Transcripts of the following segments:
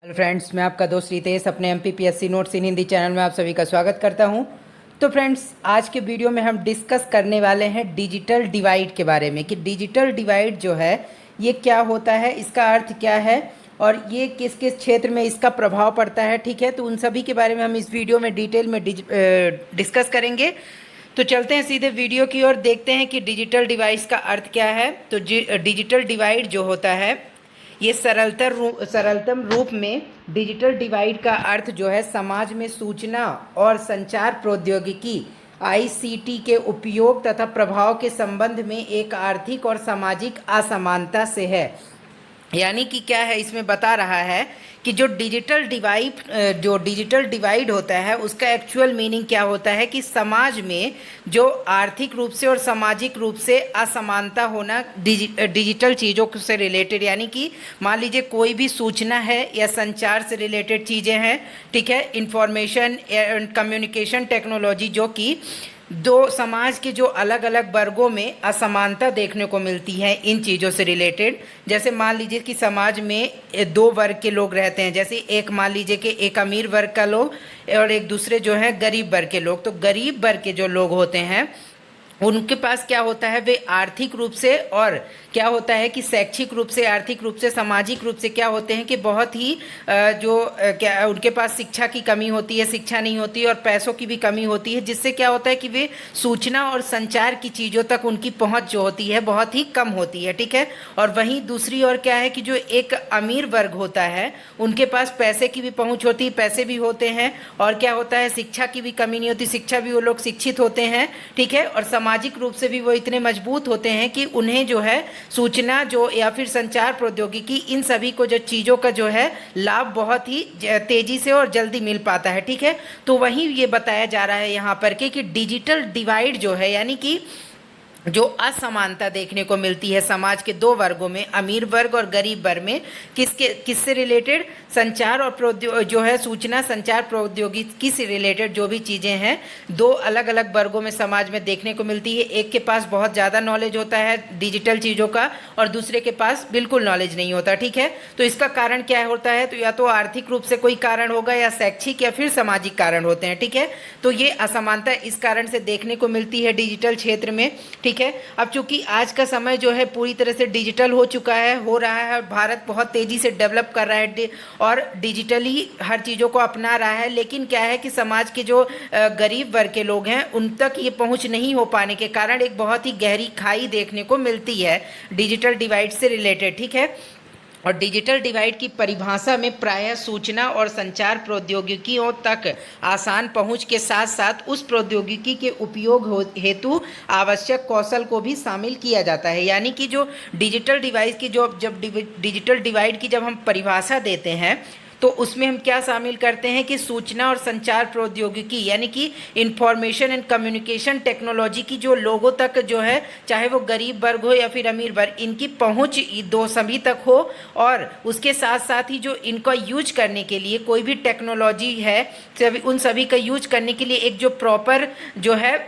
Hello friends, मैं आपका दोस्त रितेश अपने MPPSC नोट्स इन हिंदी चैनल में आप सभी का स्वागत करता हूं। तो फ्रेंड्स, आज के वीडियो में हम डिस्कस करने वाले हैं डिजिटल डिवाइड के बारे में कि डिजिटल डिवाइड जो है ये क्या होता है, इसका अर्थ क्या है और ये किस किस क्षेत्र में इसका प्रभाव पड़ता है। ठीक है, तो उन सभी के बारे में हम इस वीडियो में डिटेल में डिस्कस करेंगे। तो चलते हैं सीधे वीडियो की ओर, देखते हैं कि डिजिटल डिवाइस का अर्थ क्या है। तो डिजिटल डिवाइड जो होता है ये सरलतम रूप में डिजिटल डिवाइड का अर्थ जो है समाज में सूचना और संचार प्रौद्योगिकी ICT के उपयोग तथा प्रभाव के संबंध में एक आर्थिक और सामाजिक असमानता से है। यानी कि क्या है, इसमें बता रहा है कि जो डिजिटल डिवाइड होता है उसका एक्चुअल मीनिंग क्या होता है कि समाज में जो आर्थिक रूप से और सामाजिक रूप से असमानता होना डिजिटल चीज़ों से रिलेटेड। यानी कि मान लीजिए कोई भी सूचना है या संचार से रिलेटेड चीज़ें हैं, ठीक है, इंफॉर्मेशन एंड कम्युनिकेशन टेक्नोलॉजी, जो कि दो समाज के जो अलग अलग वर्गों में असमानता देखने को मिलती है इन चीज़ों से रिलेटेड। जैसे मान लीजिए कि समाज में दो वर्ग के लोग रहते हैं, जैसे एक मान लीजिए कि एक अमीर वर्ग का लोग और एक दूसरे जो है गरीब वर्ग के लोग। तो गरीब वर्ग के जो लोग होते हैं उनके पास क्या होता है, वे आर्थिक रूप से और क्या होता है कि शैक्षिक रूप से, आर्थिक रूप से, सामाजिक रूप से क्या होते हैं कि बहुत ही क्या उनके पास शिक्षा की कमी होती है, शिक्षा नहीं होती और पैसों की भी कमी होती है, जिससे क्या होता है कि वे सूचना और संचार की चीज़ों तक उनकी पहुंच जो होती है बहुत ही कम होती है। ठीक है, और वहीं दूसरी ओर क्या है कि जो एक अमीर वर्ग होता है उनके पास पैसे की भी पहुँच होती है, पैसे भी होते हैं और क्या होता है शिक्षा की भी कमी नहीं होती, शिक्षा भी वो लोग शिक्षित होते हैं। ठीक है, और सामाजिक रूप से भी वो इतने मजबूत होते हैं कि उन्हें जो है सूचना जो या फिर संचार प्रौद्योगिकी इन सभी को जो चीज़ों का जो है लाभ बहुत ही तेजी से और जल्दी मिल पाता है। ठीक है, तो वहीं ये बताया जा रहा है यहाँ पर कि डिजिटल डिवाइड जो है यानी कि जो असमानता देखने को मिलती है समाज के दो वर्गों में, अमीर वर्ग और गरीब वर्ग में, किससे रिलेटेड, संचार और जो है सूचना संचार प्रौद्योगिकी से रिलेटेड जो भी चीज़ें हैं दो अलग अलग वर्गों में समाज में देखने को मिलती है। एक के पास बहुत ज़्यादा नॉलेज होता है डिजिटल चीज़ों का और दूसरे के पास बिल्कुल नॉलेज नहीं होता। ठीक है, तो इसका कारण क्या होता है, तो या तो आर्थिक रूप से कोई कारण होगा या शैक्षिक या फिर सामाजिक कारण होते हैं। ठीक है, तो ये असमानता इस कारण से देखने को मिलती है डिजिटल क्षेत्र में। ठीक है, अब चूंकि आज का समय जो है पूरी तरह से डिजिटल हो चुका है, हो रहा है और भारत बहुत तेज़ी से डेवलप कर रहा है और डिजिटली हर चीज़ों को अपना रहा है, लेकिन क्या है कि समाज के जो गरीब वर्ग के लोग हैं उन तक ये पहुंच नहीं हो पाने के कारण एक बहुत ही गहरी खाई देखने को मिलती है डिजिटल डिवाइड से रिलेटेड। ठीक है, और डिजिटल डिवाइड की परिभाषा में प्रायः सूचना और संचार प्रौद्योगिकियों तक आसान पहुंच के साथ साथ उस प्रौद्योगिकी के उपयोग हेतु आवश्यक कौशल को भी शामिल किया जाता है। यानी कि जो डिजिटल डिवाइस की जब डिजिटल डिवाइड की जब हम परिभाषा देते हैं तो उसमें हम क्या शामिल करते हैं कि सूचना और संचार प्रौद्योगिकी यानी कि इंफॉर्मेशन एंड कम्युनिकेशन टेक्नोलॉजी की जो लोगों तक जो है, चाहे वो गरीब वर्ग हो या फिर अमीर वर्ग, इनकी पहुंच दो सभी तक हो और उसके साथ साथ ही जो इनका यूज करने के लिए कोई भी टेक्नोलॉजी है उन सभी का यूज करने के लिए एक जो प्रॉपर जो है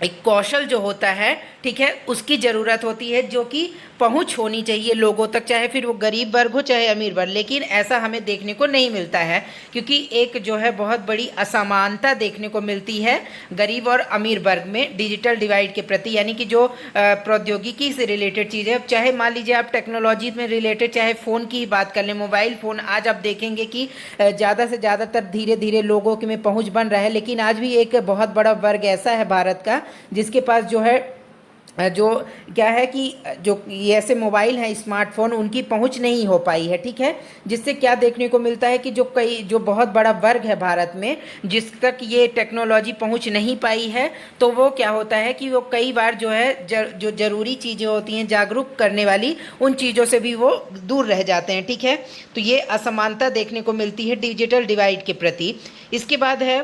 एक कौशल जो होता है, ठीक है, उसकी ज़रूरत होती है, जो कि पहुंच होनी चाहिए लोगों तक, चाहे फिर वो गरीब वर्ग हो चाहे अमीर वर्ग। लेकिन ऐसा हमें देखने को नहीं मिलता है क्योंकि एक जो है बहुत बड़ी असमानता देखने को मिलती है गरीब और अमीर वर्ग में डिजिटल डिवाइड के प्रति। यानी कि जो प्रौद्योगिकी से रिलेटेड चीज़ें, अब चाहे मान लीजिए आप टेक्नोलॉजी में रिलेटेड चाहे फ़ोन की ही बात कर लें, मोबाइल फ़ोन आज आप देखेंगे कि ज़्यादा से ज़्यादातर धीरे धीरे लोगों के में पहुँच बन रहा है, लेकिन आज भी एक बहुत बड़ा वर्ग ऐसा है भारत का जिसके पास जो है जो क्या है कि जो ये ऐसे मोबाइल हैं, स्मार्टफोन, उनकी पहुंच नहीं हो पाई है। ठीक है, जिससे क्या देखने को मिलता है कि जो बहुत बड़ा वर्ग है भारत में जिस तक ये टेक्नोलॉजी पहुंच नहीं पाई है, तो वो क्या होता है कि वो कई बार जो है जो ज़रूरी चीज़ें होती हैं जागरूक करने वाली, उन चीज़ों से भी वो दूर रह जाते हैं। ठीक है, तो ये असमानता देखने को मिलती है डिजिटल डिवाइड के प्रति। इसके बाद है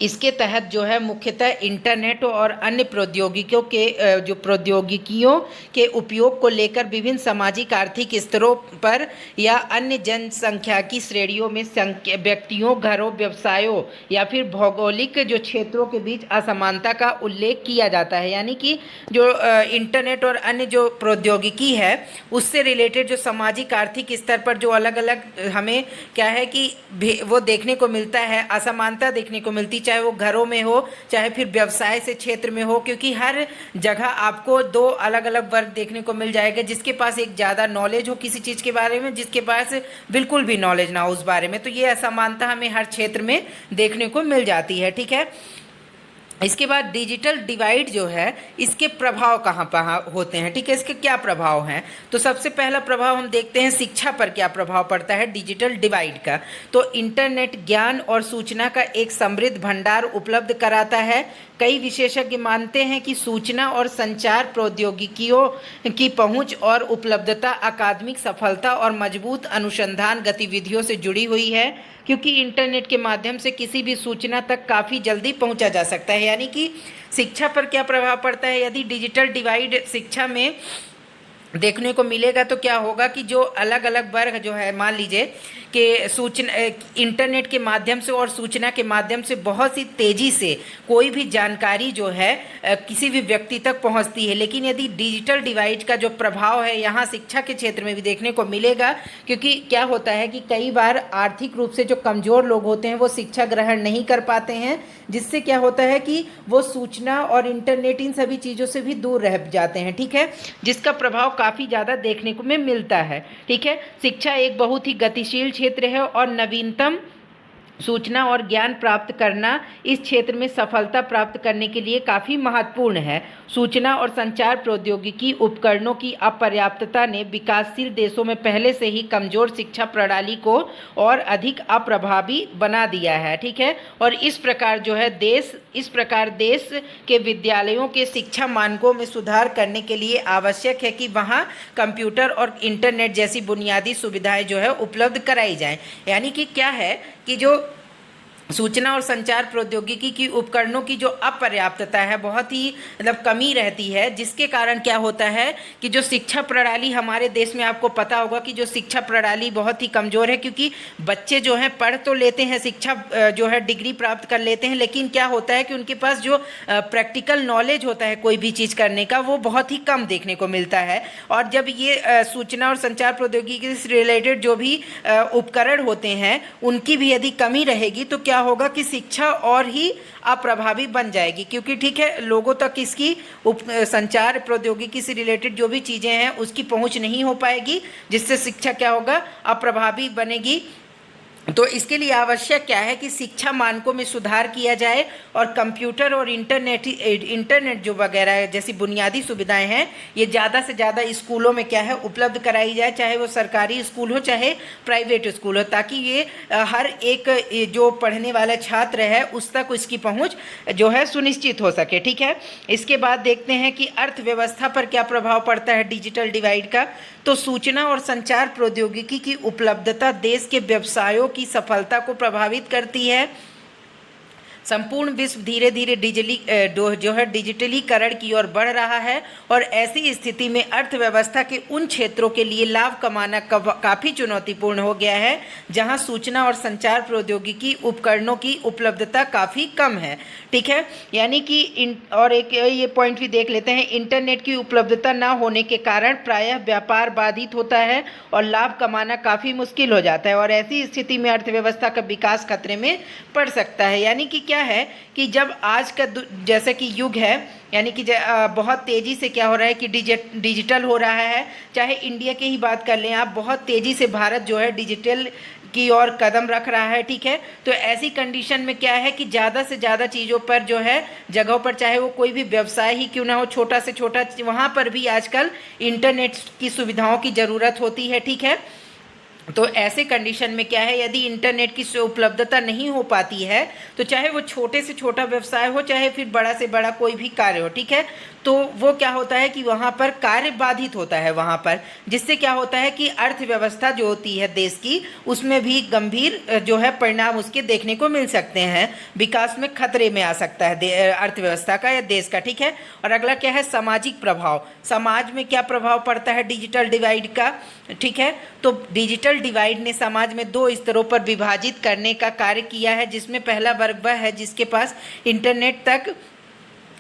इसके तहत जो है मुख्यतः इंटरनेट और अन्य प्रौद्योगिकियों के प्रौद्योगिकियों के उपयोग को लेकर विभिन्न सामाजिक आर्थिक स्तरों पर या अन्य जनसंख्या की श्रेणियों में व्यक्तियों, घरों, व्यवसायों या फिर भौगोलिक जो क्षेत्रों के बीच असमानता का उल्लेख किया जाता है। यानी कि जो इंटरनेट और अन्य जो प्रौद्योगिकी है उससे रिलेटेड जो सामाजिक आर्थिक स्तर पर जो अलग अलग हमें क्या है कि वो देखने को मिलता है, असमानता देखने को मिलती, चाहे वो घरों में हो चाहे फिर व्यवसाय से क्षेत्र में हो, क्योंकि हर जगह आपको दो अलग अलग वर्ग देखने को मिल जाएगा, जिसके पास एक ज़्यादा नॉलेज हो किसी चीज़ के बारे में, जिसके पास बिल्कुल भी नॉलेज ना हो उस बारे में। तो ये असमानता हमें हर क्षेत्र में देखने को मिल जाती है। ठीक है, इसके बाद डिजिटल डिवाइड जो है इसके प्रभाव कहाँ पर होते हैं। ठीक है, इसके क्या प्रभाव हैं? तो सबसे पहला प्रभाव हम देखते हैं शिक्षा पर क्या प्रभाव पड़ता है डिजिटल डिवाइड का। तो इंटरनेट ज्ञान और सूचना का एक समृद्ध भंडार उपलब्ध कराता है। कई विशेषज्ञ मानते हैं कि सूचना और संचार प्रौद्योगिकियों की पहुंच और उपलब्धता अकादमिक सफलता और मजबूत अनुसंधान गतिविधियों से जुड़ी हुई है, क्योंकि इंटरनेट के माध्यम से किसी भी सूचना तक काफ़ी जल्दी पहुंचा जा सकता है। यानी कि शिक्षा पर क्या प्रभाव पड़ता है? यदि डिजिटल डिवाइड शिक्षा में देखने को मिलेगा तो क्या होगा कि जो अलग अलग वर्ग जो है, मान लीजिए कि सूचना इंटरनेट के माध्यम से और सूचना के माध्यम से बहुत सी तेज़ी से कोई भी जानकारी जो है किसी भी व्यक्ति तक पहुंचती है, लेकिन यदि डिजिटल डिवाइड का जो प्रभाव है यहाँ शिक्षा के क्षेत्र में भी देखने को मिलेगा, क्योंकि क्या होता है कि कई बार आर्थिक रूप से जो कमज़ोर लोग होते हैं वो शिक्षा ग्रहण नहीं कर पाते हैं, जिससे क्या होता है कि वो सूचना और इंटरनेट इन सभी चीज़ों से भी दूर रह जाते हैं। ठीक है, जिसका प्रभाव काफ़ी ज़्यादा देखने को में मिलता है। ठीक है, शिक्षा एक बहुत ही गतिशील क्षेत्र है और नवीनतम सूचना और ज्ञान प्राप्त करना इस क्षेत्र में सफलता प्राप्त करने के लिए काफ़ी महत्वपूर्ण है। सूचना और संचार प्रौद्योगिकी उपकरणों की अपर्याप्तता ने विकासशील देशों में पहले से ही कमज़ोर शिक्षा प्रणाली को और अधिक अप्रभावी बना दिया है। ठीक है, और इस प्रकार जो है देश के विद्यालयों के शिक्षा मानकों में सुधार करने के लिए आवश्यक है कि वहाँ कंप्यूटर और इंटरनेट जैसी बुनियादी सुविधाएं जो है उपलब्ध कराई जाएं। यानी कि क्या है कि जो सूचना और संचार प्रौद्योगिकी की उपकरणों की जो अपर्याप्तता है, बहुत ही मतलब कमी रहती है, जिसके कारण क्या होता है कि जो शिक्षा प्रणाली हमारे देश में, आपको पता होगा कि जो शिक्षा प्रणाली बहुत ही कमज़ोर है, क्योंकि बच्चे जो हैं पढ़ तो लेते हैं, शिक्षा जो है डिग्री प्राप्त कर लेते हैं, लेकिन क्या होता है कि उनके पास जो प्रैक्टिकल नॉलेज होता है कोई भी चीज़ करने का वो बहुत ही कम देखने को मिलता है। और जब ये सूचना और संचार प्रौद्योगिकी से रिलेटेड जो भी उपकरण होते हैं उनकी भी यदि कमी रहेगी तो क्या होगा कि शिक्षा और ही अप्रभावी बन जाएगी, क्योंकि ठीक है लोगों तक इसकी संचार प्रौद्योगिकी से रिलेटेड जो भी चीज़ें हैं उसकी पहुंच नहीं हो पाएगी, जिससे शिक्षा क्या होगा अप्रभावी बनेगी। तो इसके लिए आवश्यक क्या है कि शिक्षा मानकों में सुधार किया जाए और कंप्यूटर और इंटरनेट जो वगैरह जैसी बुनियादी सुविधाएं हैं ये ज़्यादा से ज़्यादा स्कूलों में क्या है उपलब्ध कराई जाए, चाहे वो सरकारी स्कूल हो चाहे प्राइवेट स्कूल हो, ताकि ये हर एक जो पढ़ने वाला छात्र है उस तक इसकी पहुंच जो है सुनिश्चित हो सके। ठीक है, इसके बाद देखते हैं कि अर्थव्यवस्था पर क्या प्रभाव पड़ता है डिजिटल डिवाइड का। तो सूचना और संचार प्रौद्योगिकी की उपलब्धता देश के व्यवसायों की सफलता को प्रभावित करती है। संपूर्ण विश्व धीरे धीरे जो है डिजिटलीकरण की ओर बढ़ रहा है और ऐसी स्थिति में अर्थव्यवस्था के उन क्षेत्रों के लिए लाभ कमाना काफ़ी चुनौतीपूर्ण हो गया है जहां सूचना और संचार प्रौद्योगिकी उपकरणों की उपलब्धता काफ़ी कम है। ठीक है, यानी कि और एक ये पॉइंट भी देख लेते हैं, इंटरनेट की उपलब्धता न होने के कारण प्रायः व्यापार बाधित होता है और लाभ कमाना काफ़ी मुश्किल हो जाता है और ऐसी स्थिति में अर्थव्यवस्था का विकास खतरे में पड़ सकता है। यानी कि क्या है कि जब आज का जैसे कि युग है, यानी कि बहुत तेज़ी से क्या हो रहा है कि डिजिटल हो रहा है। चाहे इंडिया की ही बात कर लें आप, बहुत तेज़ी से भारत जो है डिजिटल की ओर कदम रख रहा है। ठीक है, तो ऐसी कंडीशन में क्या है कि ज़्यादा से ज़्यादा चीज़ों पर जो है जगहों पर, चाहे वो कोई भी व्यवसाय ही क्यों ना हो, छोटा से छोटा, वहाँ पर भी आजकल इंटरनेट की सुविधाओं की ज़रूरत होती है। ठीक है, तो ऐसे कंडीशन में क्या है, यदि इंटरनेट की उपलब्धता नहीं हो पाती है तो चाहे वो छोटे से छोटा व्यवसाय हो चाहे फिर बड़ा से बड़ा कोई भी कार्य हो, ठीक है, तो वो क्या होता है कि वहाँ पर कार्य बाधित होता है वहाँ पर, जिससे क्या होता है कि अर्थव्यवस्था जो होती है देश की उसमें भी गंभीर जो है परिणाम उसके देखने को मिल सकते हैं, विकास में खतरे में आ सकता है अर्थव्यवस्था का या देश का। ठीक है। और अगला क्या है, सामाजिक प्रभाव। समाज में क्या प्रभाव पड़ता है डिजिटल डिवाइड का। ठीक है। तो डिजिटल डिवाइड ने समाज में दो स्तरों पर विभाजित करने का कार्य किया है, जिसमें पहला वर्ग वह है जिसके पास इंटरनेट तक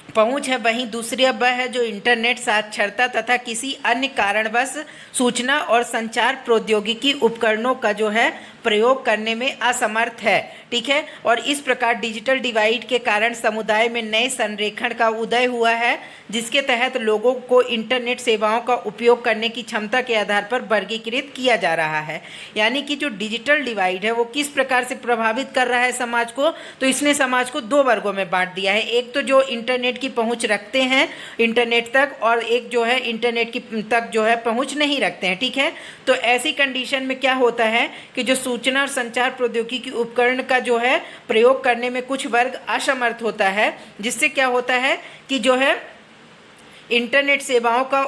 पहुंच है, वहीं दूसरी वह है जो इंटरनेट साक्षरता तथा किसी अन्य कारणवश सूचना और संचार प्रौद्योगिकी उपकरणों का जो है प्रयोग करने में असमर्थ है। ठीक है। और इस प्रकार डिजिटल डिवाइड के कारण समुदाय में नए संरेखण का उदय हुआ है, जिसके तहत लोगों को इंटरनेट सेवाओं का उपयोग करने की क्षमता के आधार पर वर्गीकृत किया जा रहा है। यानी कि जो डिजिटल डिवाइड है वो किस प्रकार से प्रभावित कर रहा है समाज को, तो इसने समाज को दो वर्गों में बांट दिया है। एक तो जो इंटरनेट की पहुंच रखते हैं इंटरनेट तक, और एक जो है इंटरनेट की तक जो है पहुंच नहीं रखते हैं। ठीक है। तो ऐसी कंडीशन में क्या होता है कि जो सूचना और संचार प्रौद्योगिकी उपकरण का जो है प्रयोग करने में कुछ वर्ग असमर्थ होता है, जिससे क्या होता है कि जो है इंटरनेट सेवाओं का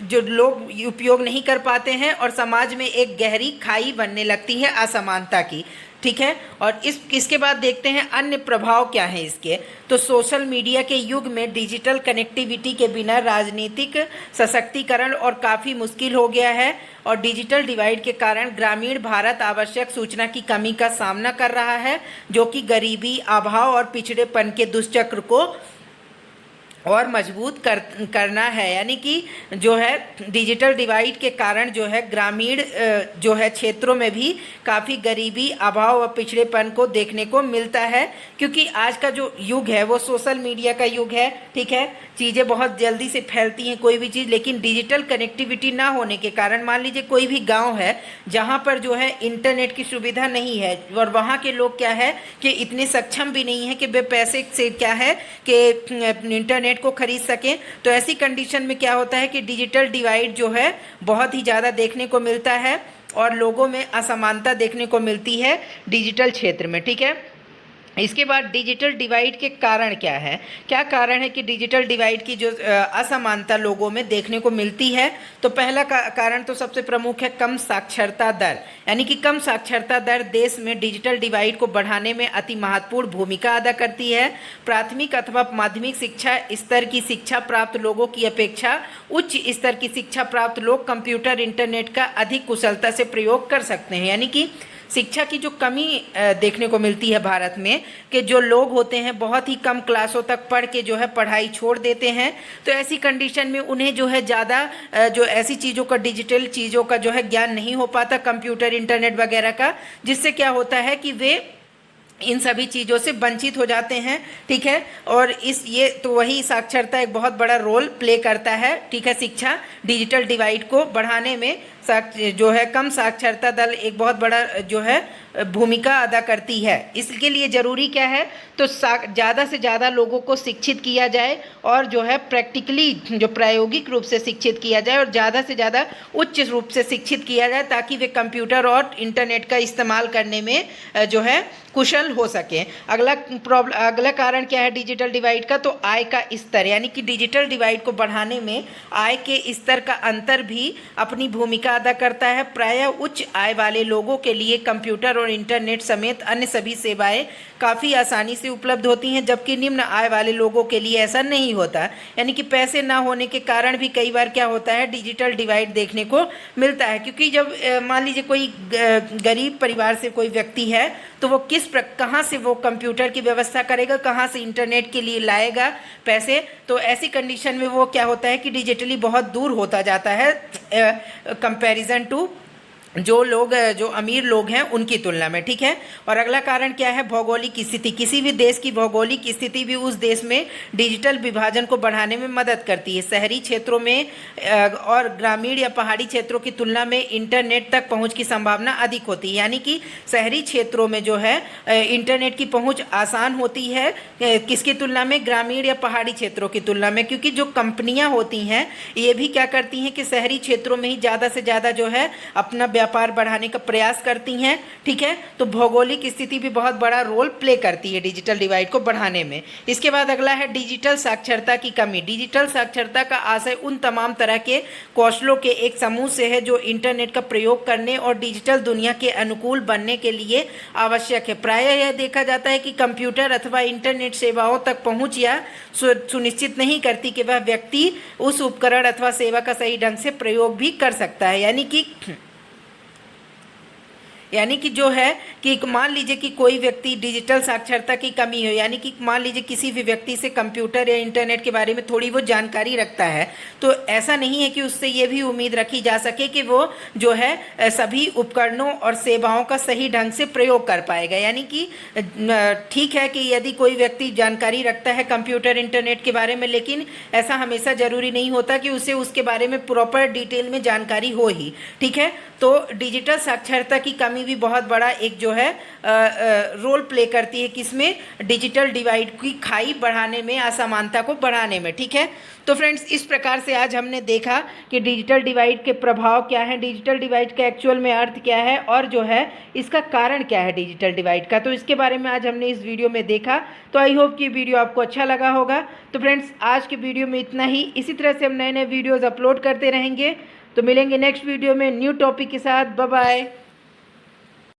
जो लोग उपयोग नहीं कर पाते हैं और समाज में एक गहरी खाई बनने लगती है असमानता की। ठीक है। और इसके बाद देखते हैं अन्य प्रभाव क्या हैं इसके। तो सोशल मीडिया के युग में डिजिटल कनेक्टिविटी के बिना राजनीतिक सशक्तिकरण और काफ़ी मुश्किल हो गया है, और डिजिटल डिवाइड के कारण ग्रामीण भारत आवश्यक सूचना की कमी का सामना कर रहा है, जो कि गरीबी, अभाव और पिछड़ेपन के दुष्चक्र को और मजबूत करना है। यानी कि जो है डिजिटल डिवाइड के कारण जो है ग्रामीण जो है क्षेत्रों में भी काफ़ी गरीबी, अभाव और पिछड़ेपन को देखने को मिलता है, क्योंकि आज का जो युग है वो सोशल मीडिया का युग है। ठीक है। चीज़ें बहुत जल्दी से फैलती हैं कोई भी चीज़, लेकिन डिजिटल कनेक्टिविटी ना होने के कारण मान लीजिए कोई भी गांव है जहां पर जो है इंटरनेट की सुविधा नहीं है, और वहां के लोग क्या है कि इतने सक्षम भी नहीं है कि वे पैसे से क्या है कि इंटरनेट को खरीद सकें। तो ऐसी कंडीशन में क्या होता है कि डिजिटल डिवाइड जो है बहुत ही ज़्यादा देखने को मिलता है, और लोगों में असमानता देखने को मिलती है डिजिटल क्षेत्र में। ठीक है। इसके बाद डिजिटल डिवाइड के कारण क्या है, क्या कारण है कि डिजिटल डिवाइड की जो असमानता लोगों में देखने को मिलती है। तो पहला कारण तो सबसे प्रमुख है कम साक्षरता दर। यानी कि कम साक्षरता दर देश में डिजिटल डिवाइड को बढ़ाने में अति महत्वपूर्ण भूमिका अदा करती है। प्राथमिक अथवा माध्यमिक शिक्षा स्तर की शिक्षा प्राप्त लोगों की अपेक्षा उच्च स्तर की शिक्षा प्राप्त लोग कंप्यूटर, इंटरनेट का अधिक कुशलता से प्रयोग कर सकते हैं। यानी कि शिक्षा की जो कमी देखने को मिलती है भारत में, कि जो लोग होते हैं बहुत ही कम क्लासों तक पढ़ के जो है पढ़ाई छोड़ देते हैं। तो ऐसी कंडीशन में उन्हें जो है ज़्यादा जो ऐसी चीज़ों का, डिजिटल चीज़ों का जो है ज्ञान नहीं हो पाता, कंप्यूटर, इंटरनेट वगैरह का, जिससे क्या होता है कि वे इन सभी चीज़ों से वंचित हो जाते हैं। ठीक है। और ये तो वही साक्षरता एक बहुत बड़ा रोल प्ले करता है। ठीक है। शिक्षा डिजिटल डिवाइड को बढ़ाने में जो है कम साक्षरता दर एक बहुत बड़ा जो है भूमिका अदा करती है। इसके लिए ज़रूरी क्या है, तो ज़्यादा से ज़्यादा लोगों को शिक्षित किया जाए, और जो है प्रैक्टिकली जो प्रायोगिक रूप से शिक्षित किया जाए, और ज़्यादा से ज़्यादा उच्च रूप से शिक्षित किया जाए, ताकि वे कंप्यूटर और इंटरनेट का इस्तेमाल करने में जो है कुशल हो सकें। अगला कारण क्या है डिजिटल डिवाइड का, तो आय का स्तर। यानी कि डिजिटल डिवाइड को बढ़ाने में आय के स्तर का अंतर भी अपनी भूमिका अदा करता है। प्रायः उच्च आय वाले लोगों के लिए कंप्यूटर और इंटरनेट समेत अन्य सभी सेवाएं काफ़ी आसानी से उपलब्ध होती हैं, जबकि निम्न आय वाले लोगों के लिए ऐसा नहीं होता। यानी कि पैसे ना होने के कारण भी कई बार क्या होता है डिजिटल डिवाइड देखने को मिलता है। क्योंकि जब मान लीजिए कोई गरीब परिवार से कोई व्यक्ति है, तो वो कहाँ से वो कंप्यूटर की व्यवस्था करेगा, कहाँ से इंटरनेट के लिए लाएगा पैसे। तो ऐसी कंडीशन में वो क्या होता है कि डिजिटली बहुत दूर होता जाता है कंपैरिजन टू जो लोग जो अमीर लोग हैं उनकी तुलना में। ठीक है। और अगला कारण क्या है, भौगोलिक स्थिति। किसी भी देश की भौगोलिक स्थिति भी उस देश में डिजिटल विभाजन को बढ़ाने में मदद करती है। शहरी क्षेत्रों में और ग्रामीण या पहाड़ी क्षेत्रों की तुलना में इंटरनेट तक पहुंच की संभावना अधिक होती है। यानी कि शहरी क्षेत्रों में जो है इंटरनेट की पहुँच आसान होती है, किसकी तुलना में, ग्रामीण या पहाड़ी क्षेत्रों की तुलना में। क्योंकि जो कंपनियाँ होती हैं ये भी क्या करती हैं कि शहरी क्षेत्रों में ही ज़्यादा से ज़्यादा जो है अपना व्यापार बढ़ाने का प्रयास करती हैं, ठीक है। तो भौगोलिक स्थिति भी बहुत बड़ा रोल प्ले करती है डिजिटल डिवाइड को बढ़ाने में। इसके बाद अगला है डिजिटल साक्षरता की कमी। डिजिटल साक्षरता का आशय उन तमाम तरह के कौशलों के एक समूह से है जो इंटरनेट का प्रयोग करने और डिजिटल दुनिया के अनुकूल बनने के लिए आवश्यक है। प्रायः यह देखा जाता है कि कंप्यूटर अथवा इंटरनेट सेवाओं तक पहुंच या सुनिश्चित नहीं करती कि वह व्यक्ति उस उपकरण अथवा सेवा का सही ढंग से प्रयोग भी कर सकता है। यानी कि जो है कि मान लीजिए कि कोई व्यक्ति डिजिटल साक्षरता की कमी हो, यानी कि मान लीजिए किसी भी व्यक्ति से कंप्यूटर या इंटरनेट के बारे में थोड़ी वो जानकारी रखता है, तो ऐसा नहीं है कि उससे ये भी उम्मीद रखी जा सके कि वो जो है सभी उपकरणों और सेवाओं का सही ढंग से प्रयोग कर पाएगा। यानी कि ठीक है कि यदि कोई व्यक्ति जानकारी रखता है कंप्यूटर इंटरनेट के बारे में, लेकिन ऐसा हमेशा ज़रूरी नहीं होता कि उसे उसके बारे में प्रॉपर डिटेल में जानकारी हो ही, ठीक है। तो डिजिटल साक्षरता की कमी भी बहुत बड़ा एक जो है रोल प्ले करती है किसमें, डिजिटल डिवाइड की खाई बढ़ाने में, असमानता को बढ़ाने में, ठीक है। तो फ्रेंड्स, इस प्रकार से आज हमने देखा कि डिजिटल डिवाइड के प्रभाव क्या हैं, डिजिटल डिवाइड का एक्चुअल में अर्थ क्या है और जो है इसका कारण क्या है डिजिटल डिवाइड का। तो इसके बारे में आज हमने इस वीडियो में देखा। तो आई होप कि वीडियो आपको अच्छा लगा होगा। तो फ्रेंड्स, आज के वीडियो में इतना ही। इसी तरह से हम नए नए वीडियोज़ अपलोड करते रहेंगे। तो मिलेंगे नेक्स्ट वीडियो में न्यू टॉपिक के साथ। Bye bye.